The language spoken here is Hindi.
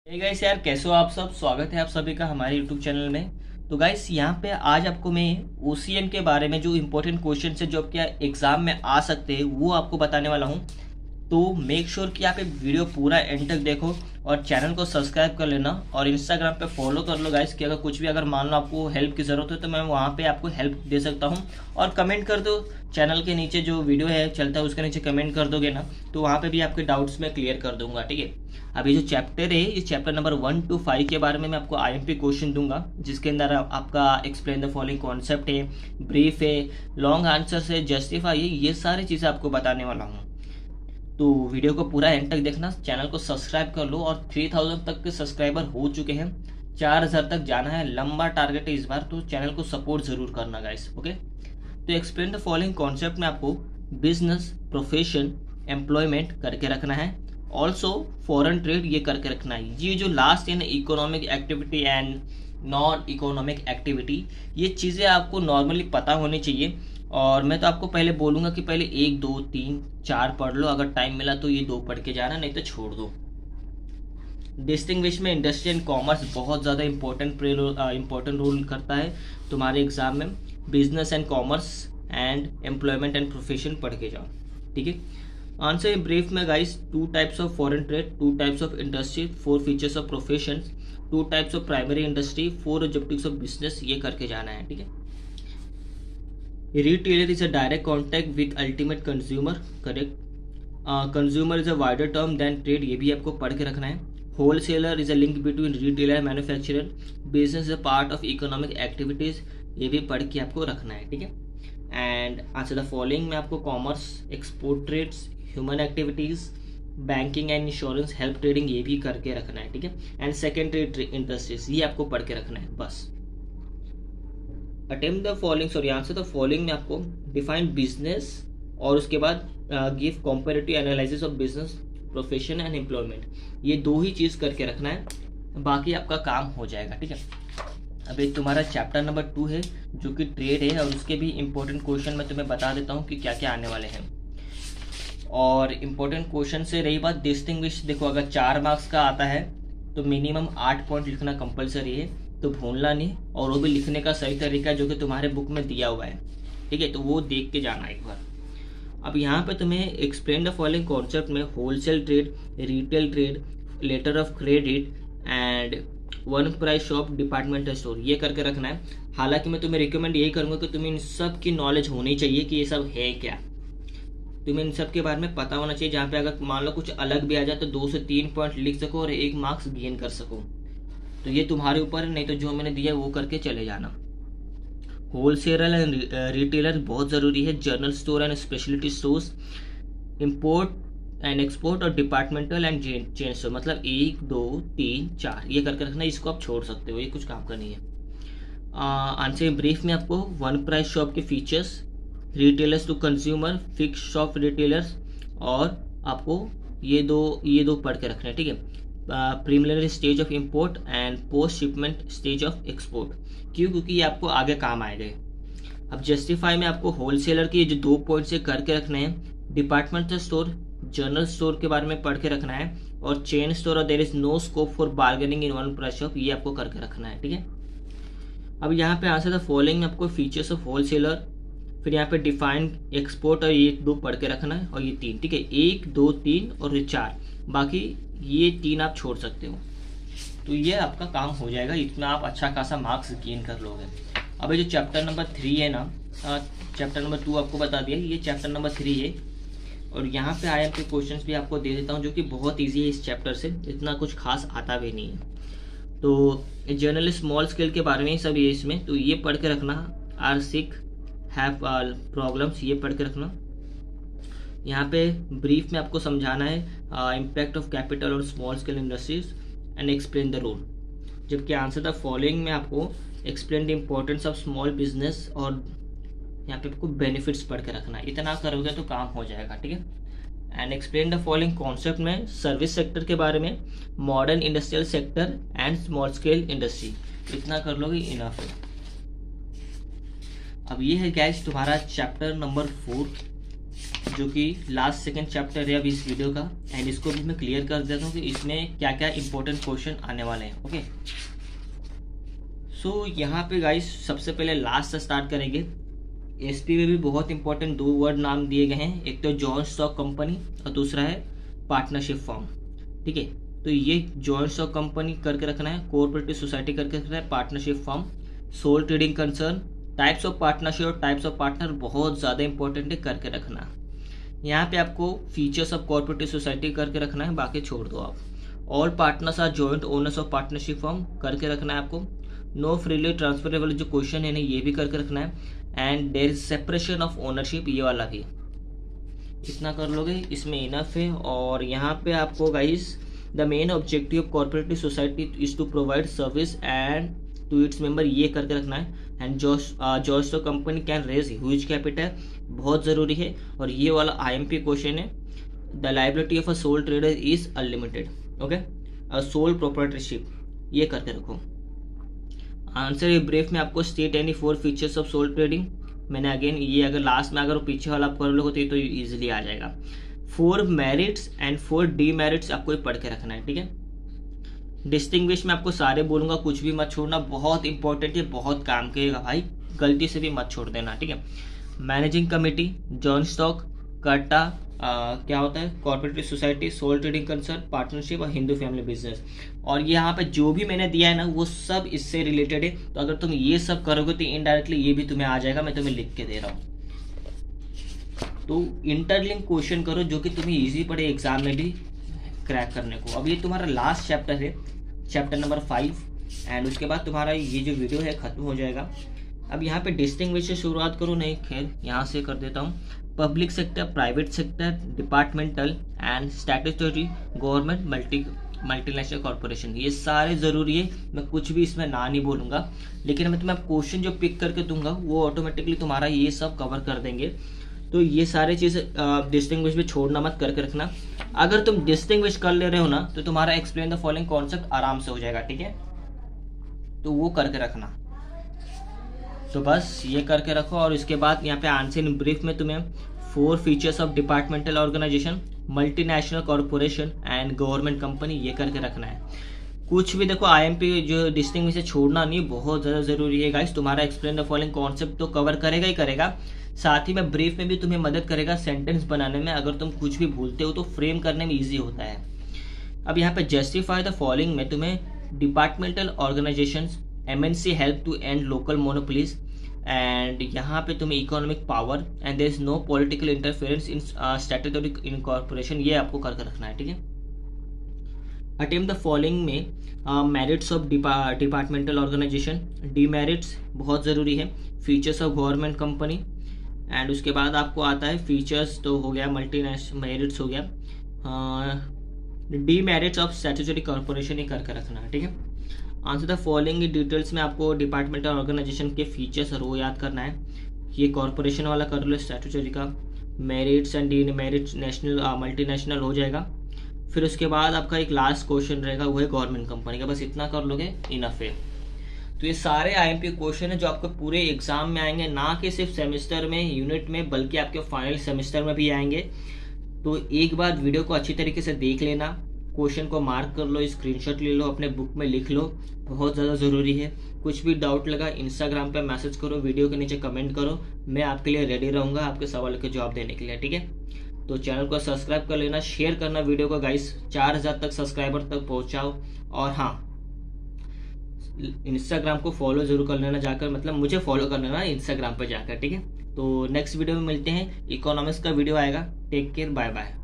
हे गाइस यार, कैसे हो आप सब। स्वागत है आप सभी का हमारे यूट्यूब चैनल में। तो गाइस यहाँ पे आज आपको मैं ओसीएन के बारे में जो इम्पोर्टेंट क्वेश्चन है जो आपके एग्जाम में आ सकते हैं वो आपको बताने वाला हूँ। तो मेक श्योर कि आप एक वीडियो पूरा एंड तक देखो और चैनल को सब्सक्राइब कर लेना और इंस्टाग्राम पे फॉलो कर लो गाइस कि अगर कुछ भी अगर मान लो आपको हेल्प की ज़रूरत है तो मैं वहाँ पे आपको हेल्प दे सकता हूँ। और कमेंट कर दो, चैनल के नीचे जो वीडियो है चलता है उसके नीचे कमेंट कर दोगे ना तो वहाँ पे भी आपके डाउट्स मैं क्लियर कर दूंगा। ठीक है, अभी जो चैप्टर है ये चैप्टर नंबर 1 to 5 के बारे में मैं आपको आईएमपी क्वेश्चन दूंगा जिसके अंदर आपका एक्सप्लेन द फॉलोइंग कॉन्सेप्ट है, ब्रीफ है, लॉन्ग आंसर है, जस्टिफाई है, ये सारी चीज़ें आपको बताने वाला हूँ। तो वीडियो को पूरा एंड तक देखना, चैनल को सब्सक्राइब कर लो और 3000 तक के सब्सक्राइबर हो चुके हैं, 4000 तक जाना है, लंबा टारगेट है इस बार, तो चैनल को सपोर्ट जरूर करना गाइस। ओके, तो एक्सप्लेन द फॉलोइंग कॉन्सेप्ट में आपको बिजनेस, प्रोफेशन, एम्प्लॉयमेंट करके रखना है, ऑल्सो फॉरेन ट्रेड ये करके रखना है। ये जो लास्ट है ना, economic activity and non economic activity, ये चीज़ें आपको नॉर्मली पता होनी चाहिए। और मैं तो आपको पहले बोलूँगा कि पहले 1 2 3 4 पढ़ लो, अगर टाइम मिला तो ये 2 पढ़ के जाना, नहीं तो छोड़ दो। डिस्टिंग्विश में इंडस्ट्री एंड कॉमर्स बहुत ज़्यादा इंपॉर्टेंट रोल करता है तुम्हारे एग्जाम में। Business and commerce and employment and profession पढ़ के जाओ। ठीक है, आंसर इन ब्रीफ में guys, 2 types of foreign trade, 2 types of industry, 4 features of profession, 2 types of primary industry, 4 objectives of business, ये करके जाना है। ठीक है, retailer is a direct contact with ultimate consumer, correct. Consumer is a wider term than trade, ये भी आपको पढ़ के रखना है। wholesaler is a link between retailer and manufacturer, business is a part of economic activities, ये भी पढ़ के आपको रखना है। ठीक है, एंड आंसर द फॉलोइंग में आपको commerce, export trades, human activities, banking and insurance, help trading, ये भी करके रखना है। ठीक है, एंड सेकेंडरी इंडस्ट्रीज, ये आपको पढ़ के रखना है बस। Attempt the following, sorry answer the following में आपको डिफाइन बिजनेस और उसके बाद give comparative analysis of business, profession and employment, ये 2 ही चीज़ करके रखना है, बाकी आपका काम हो जाएगा। ठीक है, अब एक तुम्हारा चैप्टर नंबर 2 है जो कि ट्रेड है और उसके भी इंपॉर्टेंट क्वेश्चन मैं तुम्हें बता देता हूँ कि क्या क्या आने वाले हैं। और इम्पोर्टेंट क्वेश्चन से रही बात डिस्टिंग्विश, देखो अगर 4 मार्क्स का आता है तो मिनिमम 8 पॉइंट लिखना कंपलसरी है, तो भूलना नहीं, और वो भी लिखने का सही तरीका जो कि तुम्हारे बुक में दिया हुआ है। ठीक है, तो वो देख के जाना एक बार। अब यहाँ पे तुम्हें एक्सप्लेन द फॉलोइंग कॉन्सेप्ट में wholesale trade, retail trade, letter of credit and one price shop, departmental store, ये करके रखना है। हालांकि मैं तुम्हें रिकमेंड यही करूँगा कि तुम्हें इन सब की नॉलेज होनी चाहिए कि ये सब है क्या, तुम्हें इन सब के बारे में पता होना चाहिए, जहाँ पे अगर मान लो कुछ अलग भी आ जाए तो 2 से 3 पॉइंट लिख सको और 1 मार्क्स गेन कर सको। तो ये तुम्हारे ऊपर है, नहीं तो जो मैंने दिया वो करके चले जाना। होलसेलर एंड रिटेलर बहुत ज़रूरी है, general store and speciality stores, import and export और डिपार्टमेंटल एंड चेन स्टोर, मतलब 1 2 3 4 ये करके रखना, इसको आप छोड़ सकते हो, ये कुछ काम का नहीं है। आंसर ब्रीफ में आपको वन प्राइस शॉप के features, retailers to consumer, fix shop retailers, और आपको ये दो पढ़ के रखना है। ठीक है, preliminary stage of import and post shipment stage of export, क्यों, क्योंकि ये आपको आगे काम आएगा। अब जस्टिफाई में आपको होलसेलर के जो 2 पॉइंट से करके रखने हैं, डिपार्टमेंटल स्टोर, जनरल स्टोर के बारे में पढ़ के रखना है, और चेन स्टोर और there is no scope for bargaining in one price shop, ये आपको करके रखना है। ठीक है, अब यहाँ पे आंसर द फॉलोइंग में आपको फीचर्स ऑफ होलसेलर, फिर यहाँ पे डिफाइन एक्सपोर्ट और ये 2 पढ़ के रखना है, और ये 3। ठीक है, 1 2 3 और ये 4, बाकी ये 3 आप छोड़ सकते हो। तो ये आपका काम हो जाएगा, इतना आप अच्छा खासा मार्क्स गेन कर लोगे। अब ये जो चैप्टर नंबर 3 है ना, चैप्टर नंबर 2 आपको बता दिया, ये चैप्टर नंबर 3 है, और यहाँ पे आया के क्वेश्चंस भी आपको दे देता हूँ जो कि बहुत ईजी है। इस चैप्टर से इतना कुछ खास आता भी नहीं है। तो जनरल स्मॉल स्केल के बारे में ही सब ये इसमें, तो ये पढ़ के रखना। आर सिक, हैव प्रॉब्लम्स, ये पढ़ के रखना। यहाँ पे ब्रीफ में आपको समझाना है इम्पैक्ट ऑफ कैपिटल और small scale industries and explain the role, जबकि आंसर द फॉलोइंग में आपको explain the importance of small business और यहाँ पे आपको बेनिफिट्स पढ़ के रखना है। इतना करोगे तो काम हो जाएगा। ठीक है, and explain the following concept में सर्विस सेक्टर के बारे में, modern industrial sector and small scale industry, इतना कर लोगे इनफ है। अब ये है गाइस तुम्हारा चैप्टर नंबर 4 जो कि लास्ट सेकंड चैप्टर है अभी इस वीडियो का, एंड इसको भी मैं क्लियर कर देता हूँ कि इसमें क्या क्या इंपॉर्टेंट क्वेश्चन आने वाले हैं। ओके, सो यहाँ पे गाइस सबसे पहले लास्ट से स्टार्ट करेंगे। एसपी में भी बहुत इंपॉर्टेंट 2 वर्ड नाम दिए गए हैं, एक तो जॉइंट स्टॉक कंपनी और दूसरा है पार्टनरशिप फॉर्म। ठीक है, तो ये जॉइंट स्टॉक कंपनी करके रखना है, कोऑपरेटिव सोसाइटी करके रखना है, partnership form, sole trading concern, types of partnership और टाइप्स ऑफ पार्टनर बहुत ज़्यादा इंपॉर्टेंट है करके रखना। यहाँ पे आपको फीचर्स ऑफ कोऑपरेटिव सोसाइटी करके रखना है, बाकी छोड़ दो आप। All partners are joint owners of partnership form करके रखना है आपको। नो फ्रीली ट्रांसफरेबल जो क्वेश्चन है ना, ये भी करके रखना है। And there is separation of ownership, ये वाला भी। इतना कर लोगे, इसमें इनफ है। और यहाँ पे आपको guys the main objective of cooperative society is to provide service and to its member, ये करके रखना है। And joint stock company can raise huge capital, बहुत ज़रूरी है। और ये वाला IMP क्वेश्चन है, the liability of a sole trader is unlimited. Okay, a sole proprietorship, ये करके रखो। आंसर ब्रीफ में आपको state any 4 features of sole trading. मैंने अगेन ये अगर लास्ट में अगर पीछे वाला आप कर लोगे तो इजीली आ जाएगा। 4 मेरिट्स एंड 4 डीमेरिट्स आपको पढ़ के रखना है। ठीक है, डिस्टिंग्विश में आपको सारे बोलूंगा, कुछ भी मत छोड़ना, बहुत इंपॉर्टेंट है, बहुत काम करेगा भाई, गलती से भी मत छोड़ देना। ठीक है, मैनेजिंग कमेटी, जॉइंट स्टॉक, कट्टा, क्या होता है, cooperative society, sole trading concern, partnership और हिंदू फैमिली बिजनेस। और यहाँ पे जो भी मैंने दिया है ना वो सब इससे रिलेटेड है। तो अगर तुम ये सब करोगे तो इनडायरेक्टली ये भी तुम्हें आ जाएगा, मैं तुम्हें लिख के दे रहा हूँ। तो इंटरलिंक क्वेश्चन करो जो कि तुम्हें इजी पड़े एग्जाम में भी क्रैक करने को। अब ये तुम्हारा लास्ट चैप्टर है, चैप्टर नंबर 5, एंड उसके बाद तुम्हारा ये जो वीडियो है खत्म हो जाएगा। अब यहाँ पे डिस्टिंग्विश से शुरुआत करूँ, नहीं खैर यहाँ से कर देता हूँ। Public sector, private sector, departmental and statutory, government, multinational corporation, ये सारे ज़रूरी है। मैं कुछ भी इसमें ना नहीं बोलूँगा, लेकिन मैं तुम्हें क्वेश्चन जो पिक करके दूंगा वो ऑटोमेटिकली तुम्हारा ये सब कवर कर देंगे। तो ये सारे चीज़ डिस्टिंग्विश में छोड़ना मत, करके रखना। अगर तुम डिस्टिंग्विश कर ले रहे हो ना तो तुम्हारा एक्सप्लेन द फॉलोइंग कॉन्सेप्ट आराम से हो जाएगा। ठीक है, तो वो करके रखना। तो बस ये करके रखो। और इसके बाद यहाँ पे आंसर इन ब्रीफ में तुम्हें 4 features of departmental organisation, multinational corporation and government company, ये करके रखना है। कुछ भी देखो IMP जो डिस्टिंग्विश से छोड़ना नहीं, बहुत ज़्यादा ज़रूरी है गाइस। तुम्हारा एक्सप्लेन द फॉलोइंग कॉन्सेप्ट तो कवर करेगा ही करेगा, साथ ही में ब्रीफ में भी तुम्हें मदद करेगा सेंटेंस बनाने में। अगर तुम कुछ भी भूलते हो तो फ्रेम करने में ईजी होता है। अब यहाँ पे जस्टिफाई द फॉलोइंग में तुम्हें departmental organisations, MNC help to and local monopolies, एंड यहाँ पे तुम्हें economic power and there is no political interference in statutory incorporation, ये आपको करके रखना है। ठीक है, अटेम्प्ट द फॉलोइंग में merits of departmental organisation, demerits बहुत ज़रूरी है, features of government company, and उसके बाद आपको आता है फीचर्स तो हो गया, मल्टीनेशनल मेरिट्स हो गया, डीमेरिट्स ऑफ स्टैट्यूटरी कॉर्पोरेशन, ये करके रखना है। ठीक है, आंसर द फॉलोइंग डिटेल्स में आपको डिपार्टमेंटल ऑर्गेनाइजेशन के फीचर्स और वो याद करना है। ये कॉर्पोरेशन वाला कर लो, स्टैट्यूटरी का, merits and demerits national multinational हो जाएगा। फिर उसके बाद आपका एक लास्ट क्वेश्चन रहेगा, वो है गवर्नमेंट कंपनी का। बस इतना कर लोगे इनफ है। तो ये सारे IMP क्वेश्चन है जो आपको पूरे एग्जाम में आएंगे, ना कि सिर्फ सेमेस्टर में, यूनिट में, बल्कि आपके फाइनल सेमेस्टर में भी आएंगे। तो एक बार वीडियो को अच्छी तरीके से देख लेना, क्वेश्चन को मार्क कर लो, स्क्रीनशॉट ले लो, अपने बुक में लिख लो, बहुत ज़्यादा ज़रूरी है। कुछ भी डाउट लगा इंस्टाग्राम पे मैसेज करो, वीडियो के नीचे कमेंट करो, मैं आपके लिए रेडी रहूँगा आपके सवालों के जवाब देने के लिए। ठीक है, तो चैनल को सब्सक्राइब कर लेना, शेयर करना वीडियो को गाइस, 4000 तक सब्सक्राइबर तक पहुँचाओ। और हाँ, इंस्टाग्राम को फॉलो जरूर कर लेना जाकर, मतलब मुझे फॉलो कर लेना इंस्टाग्राम पर जाकर। ठीक है, तो नेक्स्ट वीडियो में मिलते हैं, इकोनॉमिक्स का वीडियो आएगा। Take care, bye bye.